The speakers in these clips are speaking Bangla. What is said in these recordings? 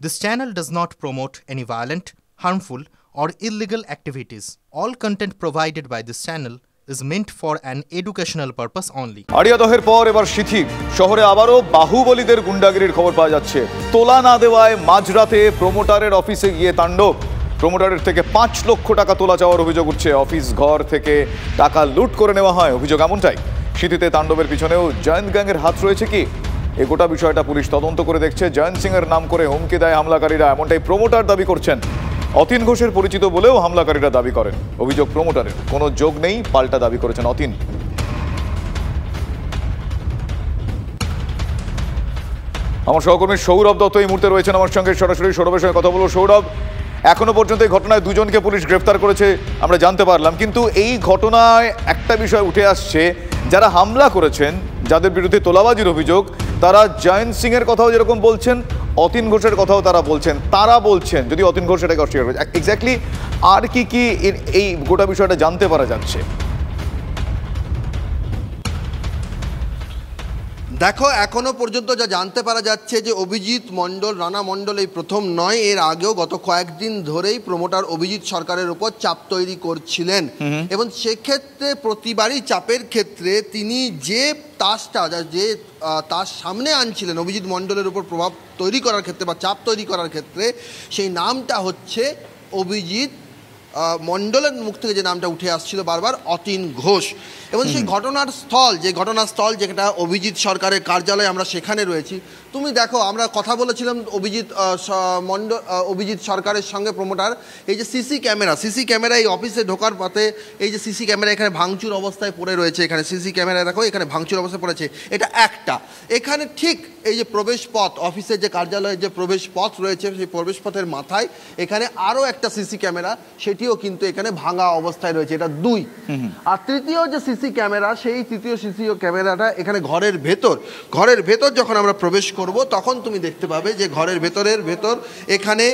This channel does not promote any violent, harmful, or illegal activities. All content provided by this channel is meant for an educational purpose only. আড়িয়াদহের পর এবার শিথিল শহরে আবারও বাহুবলীদের গুন্ডাগিরির খবর পাওয়া যাচ্ছে। তোলা না দেওয়ায় মাঝরাতে প্রমোটারের অফিসে গিয়ে তাণ্ডব। প্রমোটারের থেকে ৫ লক্ষ টাকা তোলা চাওয়ার অভিযোগ উঠছে। অফিস ঘর থেকে টাকা লুট করে নেওয়া হয়, অভিযোগ এমনটাই। শীতিতে তাণ্ডবের পিছনেও জয়ন্ত গ্যাংয়ের হাত রয়েছে কি? এই গোটা বিষয়টা পুলিশ তদন্ত করে দেখছে। জয়ন্ত সিংয়ের নাম করে হুমকি দেয় হামলাকারীরা, এমনটাই প্রমোটার দাবি করছেন। অতীন ঘোষের পরিচিত বলেও হামলাকারীরা দাবি করেন। অভিযোগ প্রমোটারের কোনো যোগ নেই, পাল্টা দাবি করেছেন অতীন। আমার সহকর্মী সৌরভ দত্ত এই মুহূর্তে রয়েছেন আমার সঙ্গে, সরাসরি সৌরভের সঙ্গে কথা বলবো। সৌরভ, এখনো পর্যন্ত এই ঘটনায় দুজনকে পুলিশ গ্রেফতার করেছে আমরা জানতে পারলাম, কিন্তু এই ঘটনায় একটা বিষয় উঠে আসছে, যারা হামলা করেছেন, যাদের বিরুদ্ধে তোলাবাজির অভিযোগ, তারা জয়ন্ত সিং এর কথাও যেরকম বলছেন, অতীন ঘোষের কথাও তারা বলছেন, যদি অতীন ঘোষ এটাকে অস্বীকার করে। এক্স্যাক্টলি আর কি এই গোটা বিষয়টা জানতে পারা যাচ্ছে? দেখো, এখনো পর্যন্ত যা জানতে পারা যাচ্ছে যে অভিজিৎ মণ্ডল, রানা মণ্ডল এই প্রথম নয়, এর আগেও গত কয়েকদিন ধরেই প্রমোটার অভিজিৎ সরকারের উপর চাপ তৈরি করছিলেন এবং সেক্ষেত্রে প্রতিবারই চাপের ক্ষেত্রে তিনি যে তার সামনে আনছিলেন অভিজিৎ মণ্ডলের উপর প্রভাব তৈরি করার ক্ষেত্রে বা চাপ তৈরি করার ক্ষেত্রে, সেই নামটা হচ্ছে অভিজিৎ মণ্ডলের মুখ থেকে যে নামটা উঠে আসছিল বারবার, অতীন ঘোষ। এবং সেই ঘটনাস্থল যেটা অভিজিৎ সরকারের কার্যালয়, আমরা সেখানে রয়েছি। তুমি দেখো, আমরা কথা বলেছিলাম অভিজিৎ সরকারের সঙ্গে প্রমোটার। এই যে সিসি ক্যামেরা এই অফিসে ঢোকার পথে, এই যে সিসি ক্যামেরা এখানে ভাঙচুর অবস্থায় পড়ে রয়েছে, এখানে সিসি ক্যামেরা দেখো, এখানে ভাঙচুর অবস্থায় পড়েছে, এটা একটা। এখানে ঠিক এই যে প্রবেশ পথ, অফিসের যে কার্যালয়ের যে প্রবেশ পথ রয়েছে, সেই প্রবেশ পথের মাথায় এখানে আরও একটা সিসি ক্যামেরা, সেটিও কিন্তু এখানে ভাঙা অবস্থায় রয়েছে, এটা 2। আর তৃতীয় যে সিসি ক্যামেরা, সেই তৃতীয় সিসি ক্যামেরাটা এখানে ঘরের ভেতর যখন আমরা প্রবেশ করব, তখন তুমি দেখতে পাবে যে ঘরের ভেতর এখানে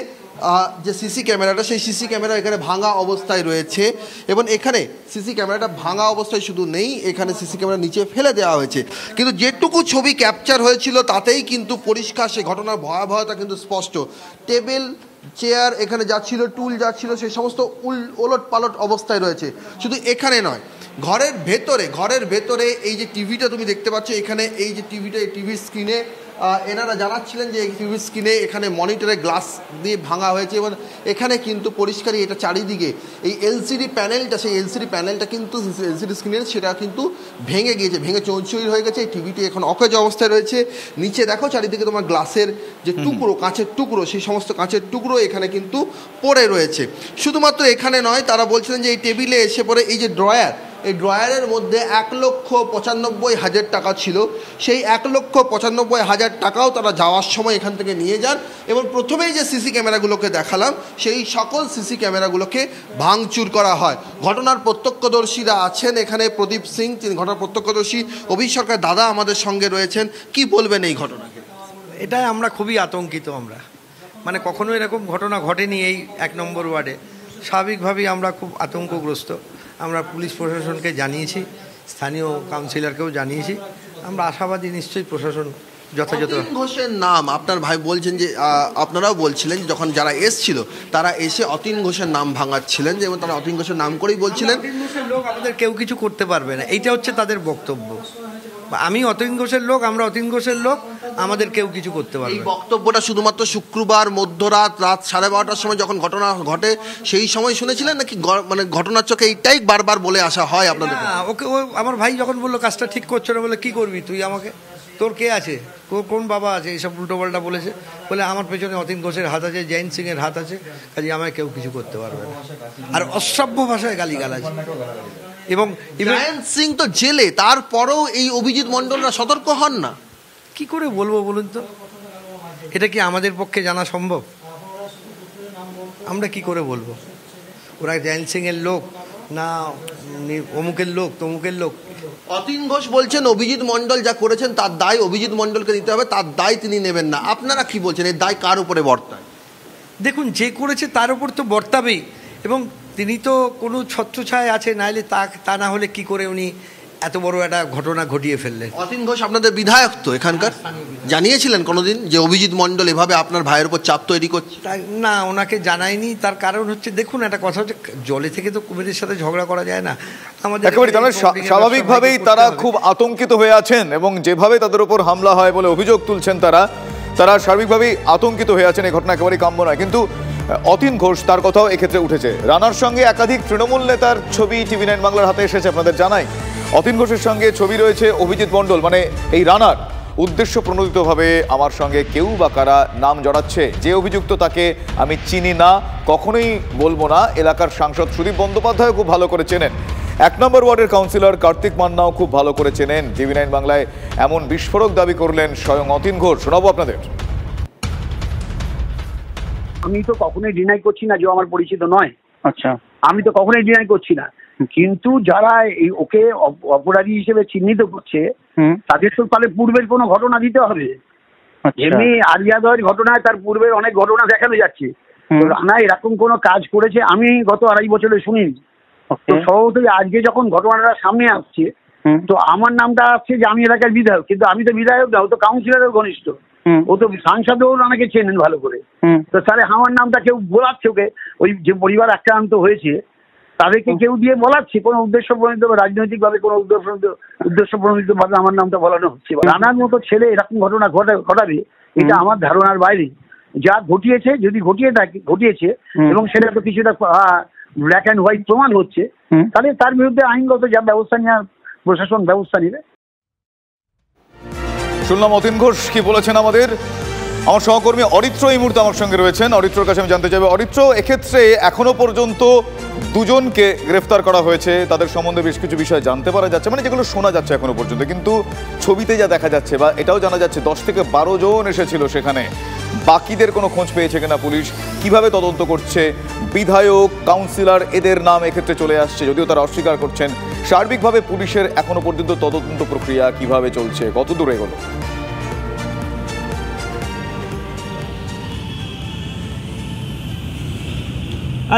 যে সিসি ক্যামেরাটা, সেই সিসি ক্যামেরা এখানে ভাঙা অবস্থায় রয়েছে। এবং এখানে সিসি ক্যামেরাটা ভাঙা অবস্থায় শুধু নেই, এখানে সিসি ক্যামেরা নিচে ফেলে দেওয়া হয়েছে। কিন্তু যেটুকু ছবি ক্যাপচার হয়েছিল তাতেই কিন্তু পরিষ্কার সেই ঘটনার ভয়াবহতা কিন্তু স্পষ্ট। টেবিল, চেয়ার এখানে যাচ্ছিল, টুল যাচ্ছিল, সেই সমস্ত ওলট পালট অবস্থায় রয়েছে। শুধু এখানে নয়, ঘরের ভেতরে এই যে টিভিটা তুমি দেখতে পাচ্ছ, এখানে এই যে টিভিটা, এই টিভির স্ক্রিনে এনারা জানাচ্ছিলেন যে এই টিভির স্ক্রিনে এখানে মনিটরে গ্লাস দিয়ে ভাঙা হয়েছে এবং এখানে কিন্তু পরিষ্কারই এটা চারিদিকে এই এলসিডি প্যানেলটা, সেই এলসিডি প্যানেলটা কিন্তু এলসিডি স্ক্রিনের, সেটা কিন্তু ভেঙে চৌচির হয়ে গেছে। এই টিভিটি এখন অকেজ অবস্থায় রয়েছে। নিচে দেখো, চারিদিকে তোমার গ্লাসের যে টুকরো, কাঁচের টুকরো, সেই সমস্ত কাঁচের টুকরো এখানে কিন্তু পড়ে রয়েছে। শুধুমাত্র এখানে নয়, তারা বলছিলেন যে এই টেবিলে এসে পড়ে এই যে এই ড্রয়ারের মধ্যে 1,95,000 টাকা ছিল। সেই 1,95,000 টাকাও তারা যাওয়ার সময় এখান থেকে নিয়ে যান এবং প্রথমেই যে সিসি ক্যামেরাগুলোকে দেখালাম, সেই সকল সিসি ক্যামেরাগুলোকে ভাঙচুর করা হয়। ঘটনার প্রত্যক্ষদর্শীরা আছেন এখানে, প্রদীপ সিং, তিনি ঘটনার প্রত্যক্ষদর্শী। অভিজিৎ সরকার দাদা আমাদের সঙ্গে রয়েছেন, কি বলবেন এই ঘটনাকে? এটাই আমরা খুবই আতঙ্কিত। আমরা মানে কখনো এরকম ঘটনা ঘটেনি এই 1 নম্বর ওয়ার্ডে। স্বাভাবিকভাবেই আমরা খুব আতঙ্কগ্রস্ত। আমরা পুলিশ প্রশাসনকে জানিয়েছি, স্থানীয় কাউন্সিলরকেও জানিয়েছি। আমরা আশাবাদী নিশ্চয়ই প্রশাসন যথাযথ। অতীন ঘোষের নাম আপনার ভাই বলছেন যে, আপনারাও বলছিলেন যে যখন যারা এসছিল তারা এসে অতীন ঘোষের নাম ভাঙাচ্ছিলেন, যেমন তারা অতীন ঘোষের নাম করেই বলছিলেন অতীন ঘোষের লোক, আমাদের কেউ কিছু করতে পারবে না, এইটা হচ্ছে তাদের বক্তব্য। আমি অতীন ঘোষের লোক, আমরা অতীন ঘোষের লোক, আমাদের কেউ কিছু করতে পারবে। এই বক্তব্যটা শুধুমাত্র শুক্রবার মধ্যরাত 12:30 সময় যখন ঘটনা ঘটে সেই সময় শুনেছিলেন, নাকি মানে ঘটনার চোখে এইটাই বারবার বলে আসা হয় আপনাদের? ওকে, আমার ভাই যখন বললো কাজটা ঠিক করছো না, বলে কি করবি তুই, আমাকে তোর কে আছে, কোন বাবা আছে, এইসব উল্টোপাল্টা বলেছে। বলে আমার পেছনে অতীন ঘোষের হাত আছে, জয়ন্ত সিং এর হাত আছে, কাজে আমায় কেউ কিছু করতে পারবে না। আর অসভ্য ভাষায় গালিগালাজ। এবং জয়ন্ত সিং তো জেলে, তারপরেও এই অভিজিৎ মণ্ডলরা সতর্ক হন না। কি করে বলবো বলুন তো, এটা কি আমাদের পক্ষে জানা সম্ভব? আমরা কি করে বলবো ওরা জয়ন্ত সিং এর লোক না অমুকের লোক তমুকের লোক? অতীন ঘোষ বলছেন অভিজিৎ মণ্ডল যা করেছেন তার দায় অভিজিৎ মণ্ডলকে দিতে হবে, তার দায় তিনি নেবেন না। আপনারা কি বলছেন, এই দায় কার উপরে বর্তায়? দেখুন, যে করেছে তার উপর তো বর্তাবেই, এবং তিনি তো কোনো ছত্রছায় আছে, নাইলে তা না হলে কি করে উনি এত বড় একটা ঘটনা ঘটিয়ে ফেললেন। অতীন ঘোষ আপনাদের বিধায়ক তো এখানকার, জানিয়েছিলেন কোনোদিন যে অভিজিৎ মণ্ডল এভাবে আপনার ভাইয়ের উপর চাপ তৈরি করছে? না, ওনাকে জানায়নি। তার কারণ হচ্ছে, দেখুন একটা কথা হচ্ছে, জলে থেকে তো কুমিরের সাথে ঝগড়া করা যায় না। আমাদের স্বাভাবিকভাবেই তারা খুব আতঙ্কিত হয়ে আছেন এবং যেভাবে তাদের উপর হামলা হয় বলে অভিযোগ তুলছেন তারা স্বাভাবিকভাবেই আতঙ্কিত হয়ে আছেন। এই ঘটনা একেবারেই কাম্য নয়। কিন্তু অতীন ঘোষ, তার কথাও এক্ষেত্রে উঠেছে। রানার সঙ্গে একাধিক তৃণমূল নেতার ছবি TV9 বাংলার হাতে এসেছে, আপনাদের জানাই। অতীন ঘোষের সঙ্গে ছবি রয়েছে অভিজিৎ মণ্ডল, মানে এই রানার। উদ্দেশ্য প্রণোদিতভাবে আমার সঙ্গে কেউ বা কারা নাম জড়াচ্ছে, যে অভিযুক্ত তাকে আমি চিনি না, কখনোই বলবো না। এলাকার সাংসদ সুদীপ বন্দ্যোপাধ্যায় খুব ভালো করে চেনেন, 1 নম্বর ওয়ার্ডের কাউন্সিলর কার্তিক মান্নাও খুব ভালো করে চেনেন। TV9 বাংলায় এমন বিস্ফোরক দাবি করলেন স্বয়ং অতীন ঘোষ। শোনাবো আপনাদের। আমি তো কখনোই ডিনাই করছি না যে আমার পরিচিত নয়। আচ্ছা, আমি তো কখনোই ডিনাই করছি না, কিন্তু যারা এই ওকে অপরাধী হিসেবে চিহ্নিত করছে তাদের তো তাহলে পূর্বের কোনো ঘটনা দিতে হবে। এমনি আরিয়াদয়ের ঘটনায় তার পূর্বের অনেক ঘটনা দেখানো যাচ্ছে। রানা এরকম কোনো কাজ করেছে আমি গত 2.5 বছরে শুনিনি। তো স্বভাবতই আজকে যখন ঘটনাটা সামনে আসছে, তো আমার নামটা আসছে যে আমি এলাকার বিধায়ক, কিন্তু আমি তো বিধায়ক না, ও তো কাউন্সিলরের ঘনিষ্ঠ, ও তো সাংসদেও অনেকে চেনেন ভালো করে। তো তাহলে আমার নামটা কেউ বলাচ্ছে ওকে, ওই যে পরিবার আক্রান্ত হয়েছে তাদেরকে কেউ দিয়ে বলাচ্ছে কোনো উদ্দেশ্য প্রণীত বা রাজনৈতিক ভাবে কোনো উদ্দেশ্য প্রণীত ভাবে আমার নামটা বলানো হচ্ছে। রানার মতো ছেলে এরকম ঘটনা ঘটাবে এটা আমার ধারণার বাইরে। যা ঘটিয়েছে, যদি ঘটিয়েছে এবং সেটা তো কিছুটা ব্ল্যাক অ্যান্ড হোয়াইট প্রমাণ হচ্ছে, তাহলে তার বিরুদ্ধে আইনগত যা ব্যবস্থা নেওয়ার প্রশাসন ব্যবস্থা নেবে। শুনলাম অতীন ঘোষ কি বলেছেন। আমার সহকর্মী অরিত্র এই মুহূর্তে আমার সঙ্গে রয়েছেন। অরিত্রর কাছে আমি জানতে চাইবো, অরিত্র, এক্ষেত্রে এখনো পর্যন্ত 2 জনকে গ্রেফতার করা হয়েছে, তাদের সম্বন্ধে বেশ কিছু বিষয় জানতে পারা যাচ্ছে, মানে যেগুলো শোনা যাচ্ছে এখনো পর্যন্ত, কিন্তু ছবিতে যা দেখা যাচ্ছে বা এটাও জানা যাচ্ছে 10 থেকে 12 জন এসেছিল সেখানে। বাকিদের কোনো খোঁজ পেয়েছে কিনা পুলিশ, কিভাবে তদন্ত করছে? বিধায়ক, কাউন্সিলর এদের নাম এক্ষেত্রে চলে আসছে, যদিও তারা অস্বীকার করছেন। সার্বিকভাবে পুলিশের এখনো পর্যন্ত তদন্ত প্রক্রিয়া কিভাবে চলছে, কত দূরে এগোলো?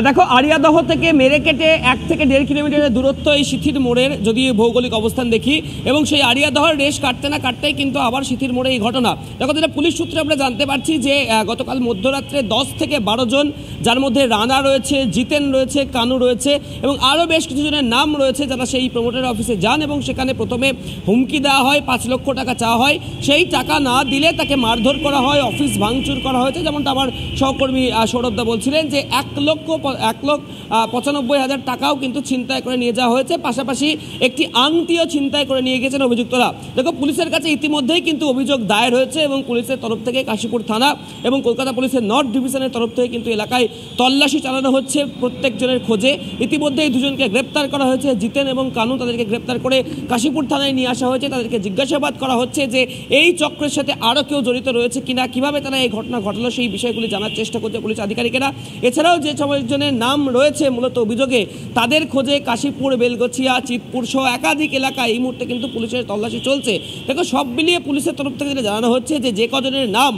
দেখো, আরিয়াদহ থেকে মেরেকেটে 1 থেকে 1.5 কিলোমিটারের দূরত্ব এই সিথির মোড়ের, যদি ভৌগোলিক অবস্থান দেখি, এবং সেই আরিয়াদহর রেশ কাটতে না কাটতেই কিন্তু আবার সিথির মোড়ে এই ঘটনা। দেখো, যেটা পুলিশ সূত্রে আমরা জানতে পারছি যে গতকাল মধ্যরাত্রে 10 থেকে 12 জন, যার মধ্যে রানা রয়েছে, জিতেন রয়েছে, কানু রয়েছে এবং আরও বেশ কিছু জনের নাম রয়েছে, যারা সেই প্রমোটারের অফিসে যান এবং সেখানে প্রথমে হুমকি দেওয়া হয়, 5 লক্ষ টাকা চাওয়া হয়। সেই টাকা না দিলে তাকে মারধর করা হয়, অফিস ভাঙচুর করা হয়েছে। যেমনটা আমার সহকর্মী সৌরভদা বলছিলেন যে 1,95,000 টাকাও কিন্তু ছিনতাই করে নিয়ে যাওয়া হয়েছে, পাশাপাশি একটি আংটিও ছিনতাই করে নিয়ে গেছেন অভিযুক্তরা। দেখো, পুলিশের কাছে ইতিমধ্যেই কিন্তু অভিযোগ দায়ের হয়েছে এবং পুলিশের তরফ থেকে কাশীপুর থানা এবং কলকাতা পুলিশের নর্থ ডিভিশনের তরফ থেকে কিন্তু এলাকায় তল্লাশি চালানো হচ্ছে প্রত্যেকজনের খোঁজে। ইতিমধ্যে এই 2 জনকে গ্রেপ্তার করা হয়েছে, জিতেন এবং কানু, তাদেরকে গ্রেপ্তার করে কাশীপুর থানায় নিয়ে আসা হয়েছে। তাদেরকে জিজ্ঞাসাবাদ করা হচ্ছে যে এই চক্রের সাথে আরও কেউ জড়িত রয়েছে কিনা, কিভাবে তারা এই ঘটনা ঘটালো, সেই বিষয়গুলি জানার চেষ্টা করছে পুলিশ আধিকারিকেরা। এছাড়াও যে জনের নাম রয়েছে মূলত অভিযোগে, তাদের খোঁজে কাশীপুর, বেলগছিয়া, চিতপুর সহ একাধিক এলাকায় এই মুহূর্তে কিন্তু পুলিশের তল্লাশি চলছে। দেখো, সব মিলিয়ে পুলিশের তরফ থেকে যেটা জানানো হচ্ছে যে কজনের নাম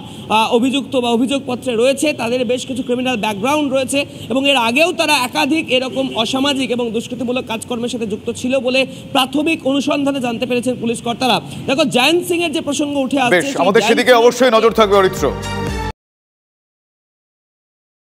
অভিযুক্ত বা অভিযোগপত্রে রয়েছে তাদের বেশ কিছু ক্রিমিনাল ব্যাকগ্রাউন্ড রয়েছে এবং এর আগেও তারা একাধিক এরকম অসামাজিক এবং দুষ্কৃতিমূলক কাজকর্মের সাথে যুক্ত ছিল বলে প্রাথমিক অনুসন্ধানে জানতে পেরেছেন পুলিশ কর্তারা। দেখো, জয়ন্ত সিং এর যে প্রসঙ্গ উঠে আসছে, আমাদের সেদিকে অবশ্যই নজর থাকবে অরিত্র।